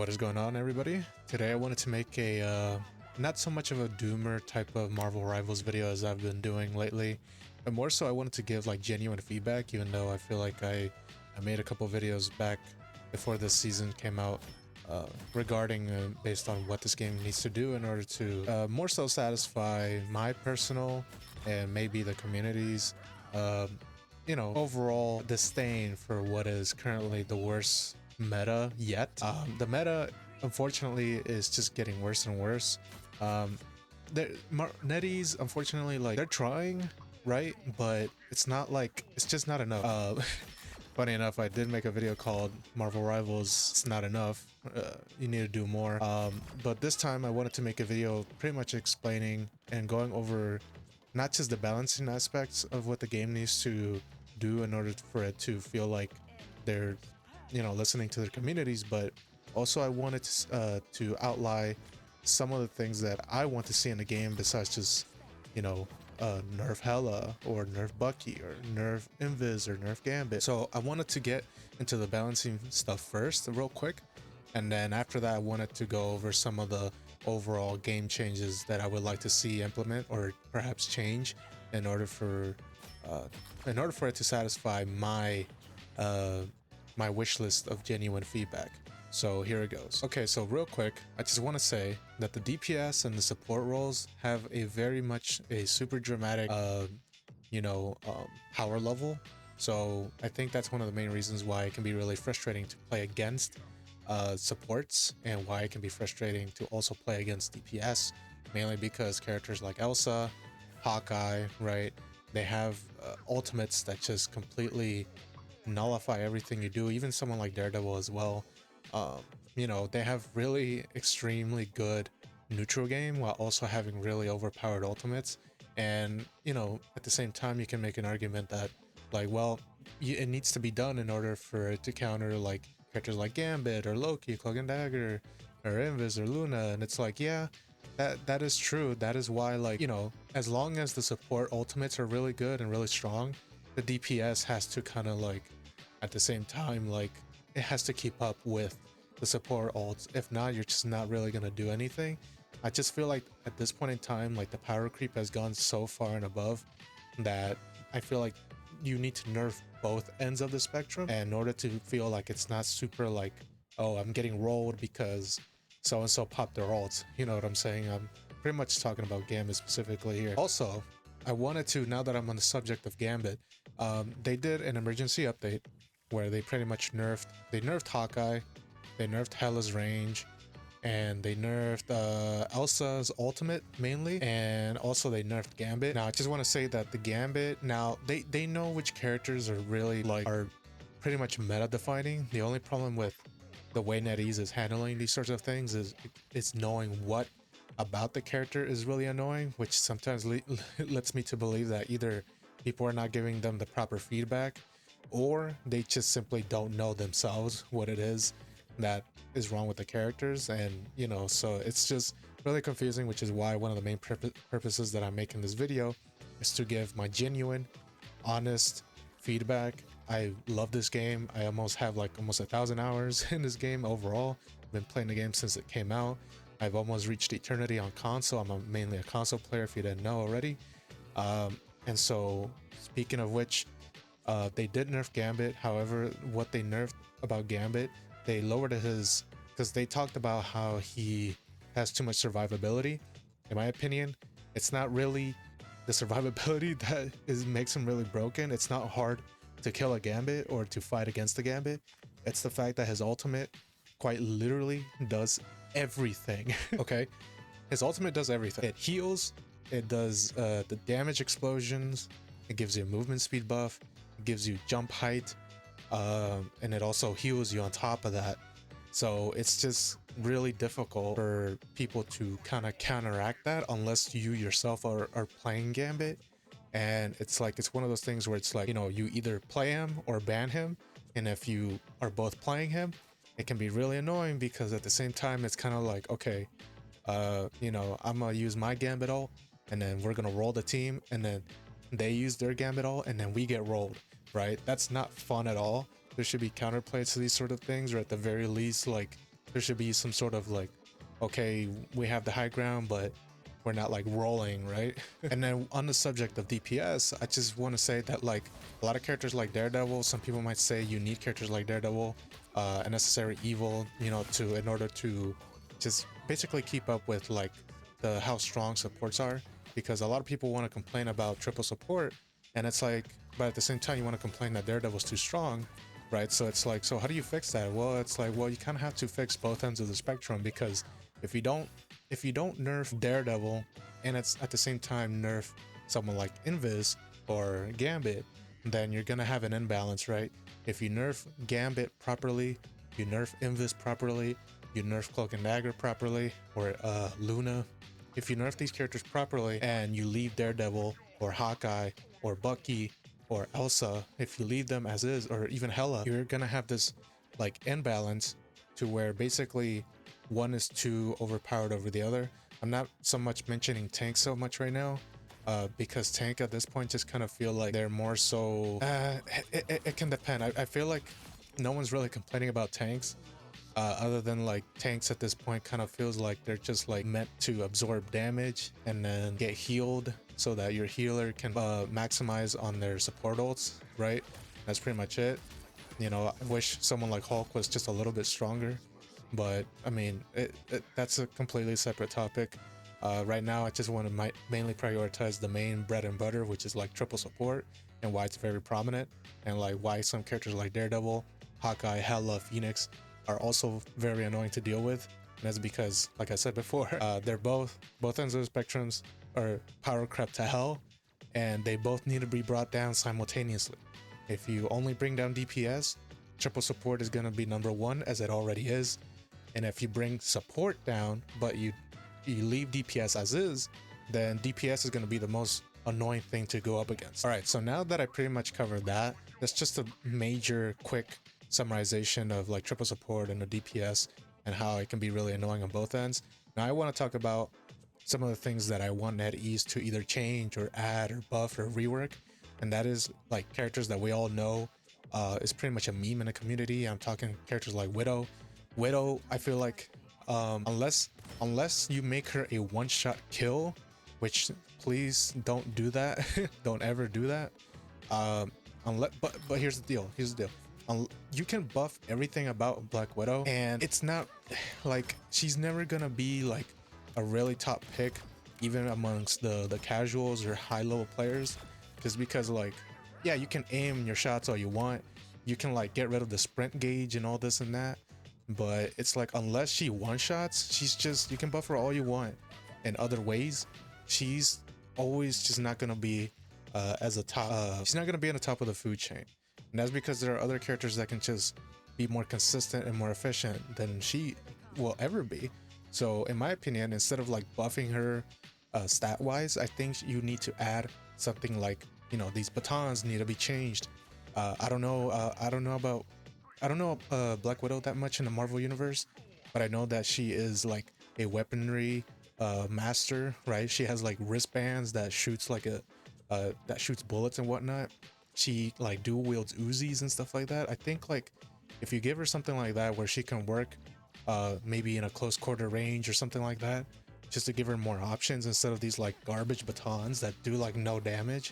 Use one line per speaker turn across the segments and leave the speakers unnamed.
What is going on, everybody? Today I wanted to make a not so much of a doomer type of Marvel Rivals video as I've been doing lately, but more so I wanted to give like genuine feedback, even though I feel like I made a couple videos back before this season came out regarding based on what this game needs to do in order to more so satisfy my personal and maybe the community's overall disdain for what is currently the worst meta yet. The meta, unfortunately, is just getting worse and worse. NetEase, unfortunately, like they're trying, right? But it's not like it's just not enough. Funny enough, I did make a video called Marvel Rivals. It's not enough. You need to do more. But this time, I wanted to make a video pretty much explaining and going over not just the balancing aspects of what the game needs to do in order for it to feel like they're listening to their communities, but also I wanted to outline some of the things that I want to see in the game besides just nerf Hela or nerf Bucky or nerf Invis or nerf Gambit. So I wanted to get into the balancing stuff first real quick, and then after that I wanted to go over some of the overall game changes that I would like to see implement or perhaps change in order for it to satisfy my my wish list of genuine feedback. So here it goes. Okay, so real quick, I just want to say that the DPS and the support roles have a very much a super dramatic power level. So I think that's one of the main reasons why it can be really frustrating to play against supports, and why it can be frustrating to also play against DPS, mainly because characters like Elsa, Hawkeye, right, they have ultimates that just completely nullify everything you do. Even someone like Daredevil as well. They have really extremely good neutral game while also having really overpowered ultimates. And at the same time, you can make an argument that like, well, it needs to be done in order for it to counter like characters like Gambit or Loki, Cloak and Dagger, or Invis or Luna. And it's like, yeah, that is true. That is why, like, as long as the support ultimates are really good and really strong, the DPS has to kind of like at the same time, like, it has to keep up with the support ults. If not, you're just not really gonna do anything. I just feel like at this point in time, like, the power creep has gone so far and above that I feel like you need to nerf both ends of the spectrum, and in order to feel like it's not super like, oh, I'm getting rolled because so and so popped their ults. You know what I'm saying? I'm pretty much talking about Gambit specifically here. Also, I wanted to, now that I'm on the subject of Gambit, they did an emergency update where they pretty much nerfed Hawkeye, they nerfed Hela's range, and they nerfed Elsa's ultimate mainly, and also they nerfed Gambit. Now I just want to say that the Gambit, now they know which characters are really like are pretty much meta defining. The only problem with the way NetEase is handling these sorts of things is it's knowing what about the character is really annoying, which sometimes lets me to believe that either people are not giving them the proper feedback, or they just simply don't know themselves what it is that is wrong with the characters. And so it's just really confusing, which is why one of the main purposes that I'm making this video is to give my genuine, honest feedback. I love this game. I almost have like almost 1,000 hours in this game overall. I've been playing the game since it came out. I've almost reached eternity on console. I'm mainly a console player, if you didn't know already. And so speaking of which, they did nerf Gambit. However, what they nerfed about Gambit, they lowered his, because they talked about how he has too much survivability. In my opinion, it's not really the survivability that makes him really broken. It's not hard to kill a Gambit or to fight against the Gambit. It's the fact that his ultimate quite literally does everything. Okay, his ultimate does everything. It heals, it does the damage explosions, it gives you a movement speed buff, it gives you jump height, and it also heals you on top of that. So it's just really difficult for people to kind of counteract that unless you yourself are playing Gambit. And it's like, it's one of those things where it's like, you either play him or ban him. And if you are both playing him, it can be really annoying, because at the same time, it's kind of like, okay, I'm gonna use my Gambit ult, and then we're gonna roll the team, and then they use their Gambit ult, and then we get rolled, right? That's not fun at all. There should be counterplays to these sort of things, or at the very least, like, there should be some sort of like, okay, we have the high ground, but we're not like rolling, right? And then on the subject of DPS, I just want to say that like a lot of characters like Daredevil, some people might say you need characters like Daredevil, a necessary evil, you know, to in order to just basically keep up with like the how strong supports are, because a lot of people want to complain about triple support, and it's like, but at the same time you want to complain that Daredevil's too strong, right? So it's like, so how do you fix that? Well, it's like, well, you kind of have to fix both ends of the spectrum, because if you don't nerf Daredevil and it's at the same time nerf someone like Invis or Gambit, then you're gonna have an imbalance, right? If you nerf Gambit properly, you nerf Invis properly, you nerf Cloak and Dagger properly, or Luna. If you nerf these characters properly and you leave Daredevil or Hawkeye or Bucky or Elsa, if you leave them as is, or even Hela, you're gonna have this like imbalance to where basically one is too overpowered over the other. I'm not so much mentioning tank so much right now, because tank at this point just kind of feel like they're more so, it can depend. I feel like no one's really complaining about tanks, other than like tanks at this point kind of feels like they're just like meant to absorb damage and then get healed so that your healer can maximize on their support ults, right? That's pretty much it. You know, I wish someone like Hulk was just a little bit stronger, but I mean, that's a completely separate topic. Right now, I just want to mainly prioritize the main bread and butter, which is like triple support, and why it's very prominent, and like why some characters like Daredevil, Hawkeye, Hela, Phoenix are also very annoying to deal with. And that's because, like I said before, they're both ends of the spectrums are power crept to hell, and they both need to be brought down simultaneously. If you only bring down DPS, triple support is going to be number one, as it already is. And if you bring support down, but you leave DPS as is, then DPS is going to be the most annoying thing to go up against. All right, so now that I pretty much covered that, that's just a major quick summarization of like triple support and the DPS and how it can be really annoying on both ends. Now I want to talk about some of the things that I want NetEase to either change or add or buff or rework, and that is like characters that we all know is pretty much a meme in the community. I'm talking characters like Widow. Widow, I feel like unless you make her a one-shot kill, which please don't do that. Don't ever do that. But here's the deal. You can buff everything about Black Widow, and it's not like she's never gonna be like a really top pick even amongst the casuals or high level players, just because like, yeah, you can aim your shots all you want, you can like get rid of the sprint gauge and all this and that, but it's like unless she one shots, she's just, you can buff her all you want in other ways, she's always just not gonna be as a top, she's not gonna be on the top of the food chain. And that's because there are other characters that can just be more consistent and more efficient than she will ever be. So in my opinion, instead of like buffing her stat wise, I think you need to add something like, you know, these batons need to be changed. I don't know Black Widow that much in the Marvel universe, but I know that she is like a weaponry master, right? She has like wristbands that shoots like that shoots bullets and whatnot. She like dual wields Uzis and stuff like that. I think like if you give her something like that where she can work maybe in a close quarter range or something like that, just to give her more options instead of these like garbage batons that do like no damage,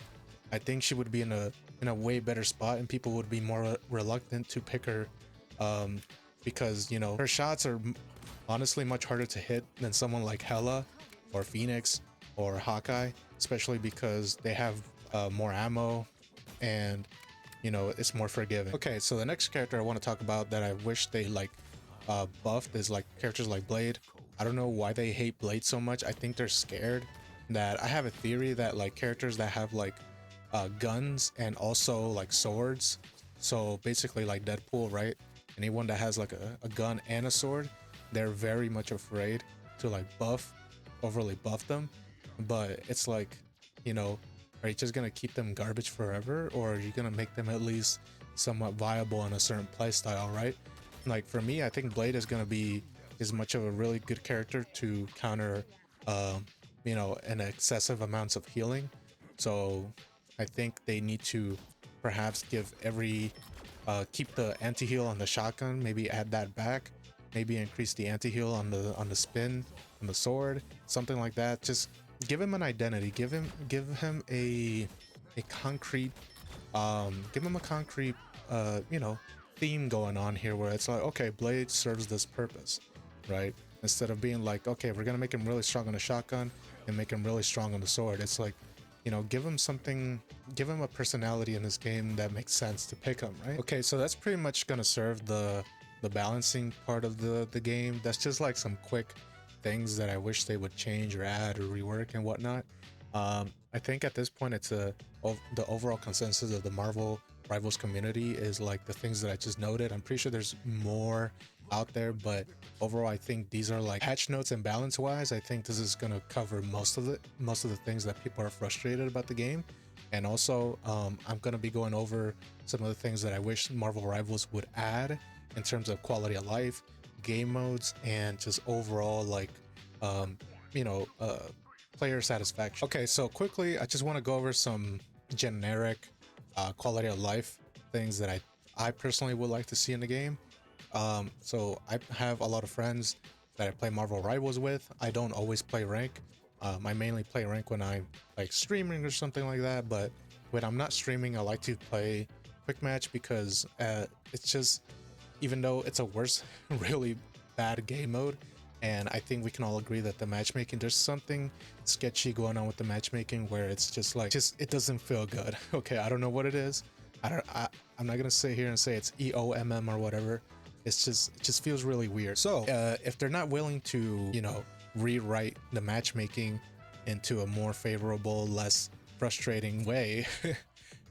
I think she would be in a way better spot, and people would be more reluctant to pick her, because, you know, her shots are honestly much harder to hit than someone like Hela or Phoenix or Hawkeye, especially because they have more ammo, and you know, it's more forgiving. Okay, so the next character I want to talk about that I wish they like buffed is like characters like Blade. I don't know why they hate Blade so much. I think they're scared that, I have a theory that like characters that have like guns and also like swords, so basically like Deadpool, right? Anyone that has like a gun and a sword, they're very much afraid to like overly buff them. But it's like, you know, are you just gonna keep them garbage forever, or are you gonna make them at least somewhat viable in a certain playstyle, right? Like for me, I think Blade is gonna be as much of a really good character to counter, you know, an excessive amounts of healing. So I think they need to perhaps give keep the anti-heal on the shotgun, maybe add that back, maybe increase the anti-heal on the spin, on the sword, something like that. Just give him an identity, give him a concrete give him a concrete you know, theme going on here, where it's like, okay, Blade serves this purpose, right? Instead of being like, okay, we're gonna make him really strong on the shotgun and make him really strong on the sword. It's like, you know, give him something, give him a personality in this game that makes sense to pick him, right? Okay, so that's pretty much gonna serve the balancing part of the game. That's just like some quick things that I wish they would change or add or rework and whatnot. I think at this point it's the overall consensus of the Marvel Rivals community is like the things that I just noted. I'm pretty sure there's more out there, but overall I think these are like patch notes, and balance wise I think this is gonna cover most of the things that people are frustrated about the game. And also I'm gonna be going over some of the things that I wish Marvel Rivals would add in terms of quality of life, game modes, and just overall like you know, player satisfaction. Okay, so quickly I just want to go over some generic quality of life things that I personally would like to see in the game. So I have a lot of friends that I play Marvel Rivals with. I don't always play rank. I mainly play rank when I'm like streaming or something like that, but when I'm not streaming I like to play quick match because it's just, even though it's a worse really bad game mode, and I think we can all agree that the matchmaking, there's something sketchy going on with the matchmaking where it's just like, it doesn't feel good. Okay, I don't know what it is. I'm not gonna sit here and say it's EOMM or whatever. It just feels really weird. So if they're not willing to, you know, rewrite the matchmaking into a more favorable, less frustrating way,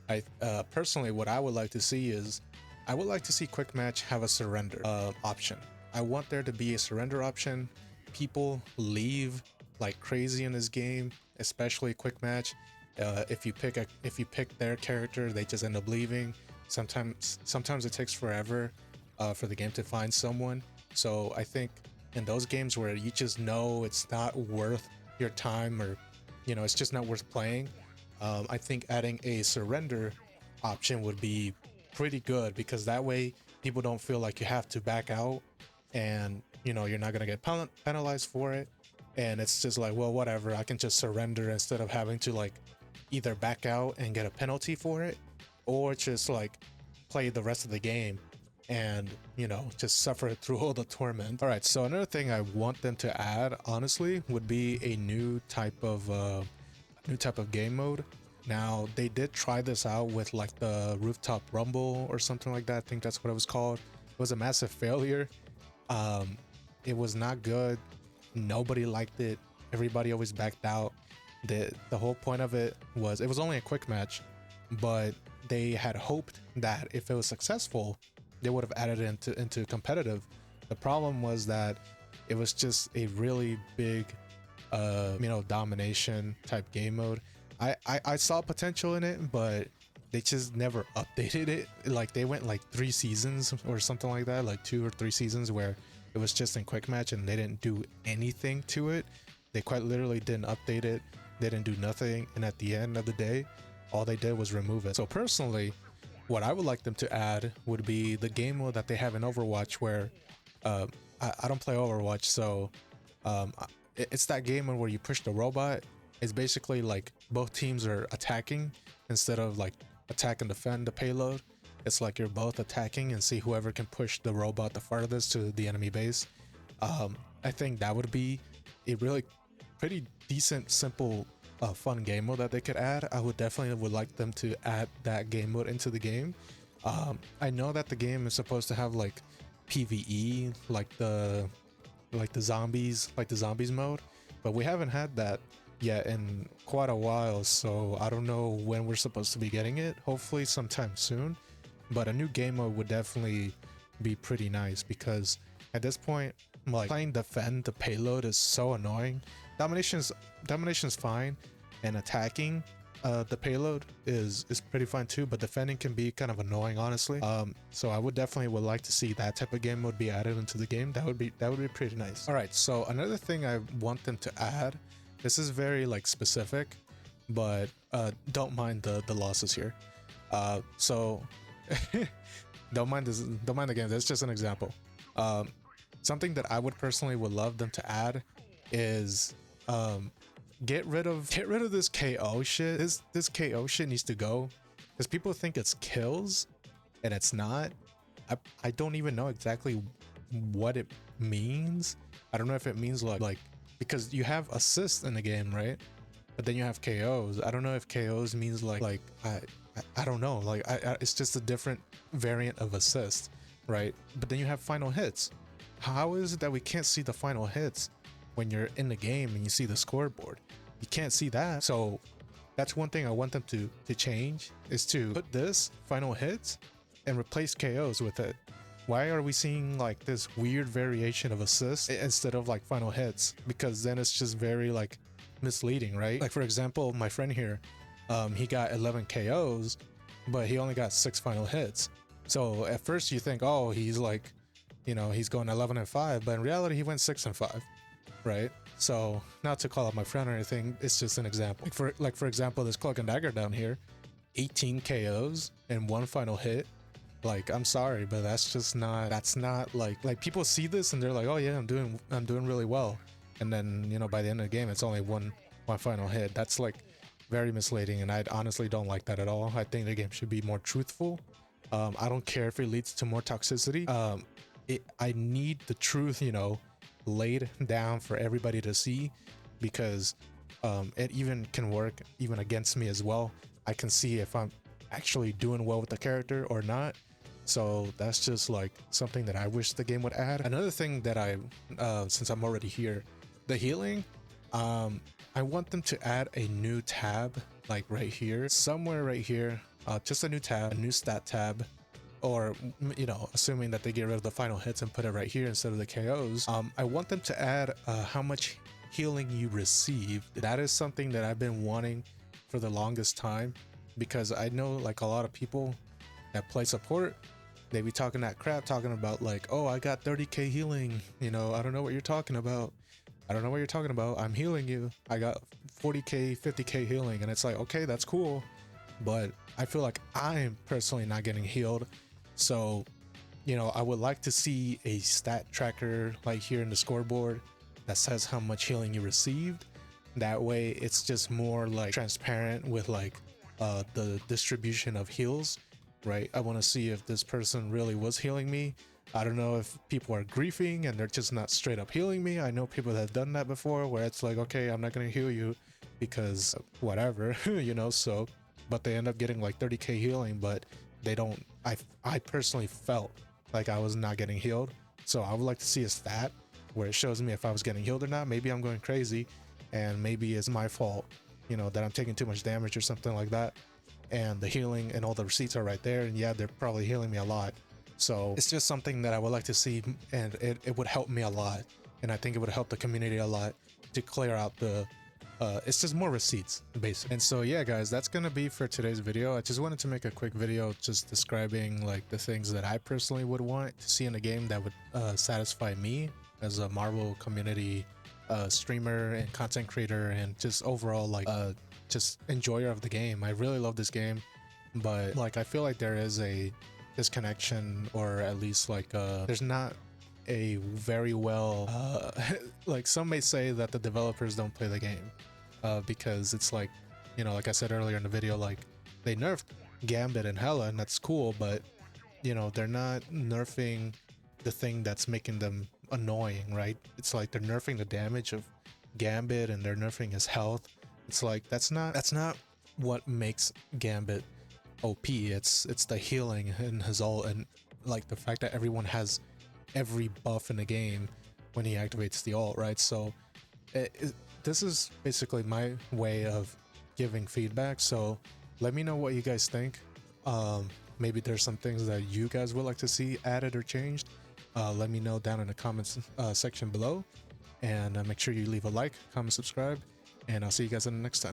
I personally, what I would like to see is, I would like to see quick match have a surrender option. I want there to be a surrender option. People leave like crazy in this game, especially quick match. If you pick their character, they just end up leaving. Sometimes it takes forever for the game to find someone. So I think in those games where you just know it's not worth your time, or you know, it's just not worth playing, I think adding a surrender option would be pretty good, because that way people don't feel like you have to back out, and you know, you're not gonna get penalized for it, and it's just like, well, whatever, I can just surrender instead of having to like either back out and get a penalty for it, or just like play the rest of the game and, you know, just suffer through all the torment. All right, so another thing I want them to add, honestly, would be a new type of game mode. Now, they did try this out with like the Rooftop Rumble or something like that. I think that's what it was called. It was a massive failure. It was not good. Nobody liked it. Everybody always backed out. The whole point of it was only a quick match, but they had hoped that if it was successful, they would have added it into competitive. The problem was that it was just a really big you know, domination type game mode. I saw potential in it, but they just never updated it. Like they went like 3 seasons or something like that, like 2 or 3 seasons where it was just in quick match and they didn't do anything to it. They quite literally didn't update it. They didn't do nothing, and at the end of the day, all they did was remove it. So personally, what I would like them to add would be the game mode that they have in Overwatch, where I don't play Overwatch, so it's that game mode where you push the robot. It's basically like both teams are attacking instead of like attack and defend the payload. It's like you're both attacking and see whoever can push the robot the farthest to the enemy base. I think that would be a really pretty decent, simple, fun game mode that they could add. I would definitely like them to add that game mode into the game. I know that the game is supposed to have like PvE, like the zombies mode, but we haven't had that yet in quite a while, so I don't know when we're supposed to be getting it. Hopefully sometime soon, but a new game mode would definitely be pretty nice, because at this point, like, playing defend the payload is so annoying. Domination's fine, and attacking the payload is pretty fun too, but defending can be kind of annoying, honestly. So I would like to see that type of game mode be added into the game. That would be pretty nice. All right, so another thing I want them to add, this is very like specific, but don't mind the losses here. So don't mind the game. That's just an example. something that I would personally would love them to add is get rid of this KO shit. This KO shit needs to go, because people think it's kills and it's not. I don't even know exactly what it means. I don't know if it means like because you have assists in the game, right? But then you have KOs. I don't know if KOs means like I don't know. Like it's just a different variant of assist, right? But then you have final hits. How is it that we can't see the final hits when you're in the game and you see the scoreboard? You can't see that. So that's one thing I want them to change, is to put this final hits and replace KOs with it. Why are we seeing like this weird variation of assists instead of like final hits? Because then it's just very like misleading, right? Like for example, my friend here, he got 11 KOs, but he only got 6 final hits. So at first you think, oh, he's like, you know, he's going 11-5, but in reality he went 6-5, right? So not to call out my friend or anything, it's just an example. Like for example, this Cloak and Dagger down here, 18 KOs and 1 final hit. Like, I'm sorry, but that's not like people see this and they're like, oh yeah, I'm doing really well, and then, you know, by the end of the game it's only one final hit. That's like very misleading, and I honestly don't like that at all. I think the game should be more truthful. I don't care if it leads to more toxicity. I need the truth, you know, laid down for everybody to see, because it even can work even against me as well. I can see if I'm actually doing well with the character or not. So that's just like something that I wish the game would add. Another thing that since I'm already here, the healing, I want them to add a new tab, like right here, somewhere right here, just a new tab, a new stat tab, or, you know, assuming that they get rid of the final hits and put it right here instead of the KOs. I want them to add how much healing you receive. That is something that I've been wanting for the longest time, because I know like a lot of people that play support, they be talking that crap, talking about like, oh, I got 30k healing, you know, I don't know what you're talking about. I'm healing you. I got 40k, 50k healing. And it's like, okay, that's cool, but I feel like I'm personally not getting healed. So, you know, I would like to see a stat tracker like here in the scoreboard that says how much healing you received. That way it's just more like transparent with like the distribution of heals, right? I want to see if this person really was healing me. I don't know if people are griefing and they're just not straight up healing me. I know people that have done that before, where it's like, okay, I'm not going to heal you because whatever, you know, so, but they end up getting like 30k healing, but they don't, I personally felt like I was not getting healed. So I would like to see a stat where it shows me if I was getting healed or not. Maybe I'm going crazy and maybe it's my fault, you know, that I'm taking too much damage or something like that. And the healing and all the receipts are right there, and yeah, they're probably healing me a lot. So it's just something that I would like to see, and it would help me a lot, and I think it would help the community a lot to clear out the it's just more receipts basically. And so yeah guys, that's gonna be for today's video. I just wanted to make a quick video just describing like the things that I personally would want to see in a game that would satisfy me as a Marvel community streamer and content creator, and just overall like just enjoyer of the game. I really love this game, but like I feel like there is a disconnection, or at least like there's not a very well like some may say that the developers don't play the game because it's like, you know, like I said earlier in the video, like they nerfed Gambit and Hela, and that's cool, but you know, they're not nerfing the thing that's making them annoying, right? It's like they're nerfing the damage of Gambit and they're nerfing his health. It's like that's not what makes Gambit OP. It's the healing and his ult, and like the fact that everyone has every buff in the game when he activates the ult, right? So this is basically my way of giving feedback. So let me know what you guys think. Maybe there's some things that you guys would like to see added or changed. Let me know down in the comments section below, and make sure you leave a like, comment, subscribe, and I'll see you guys in the next time.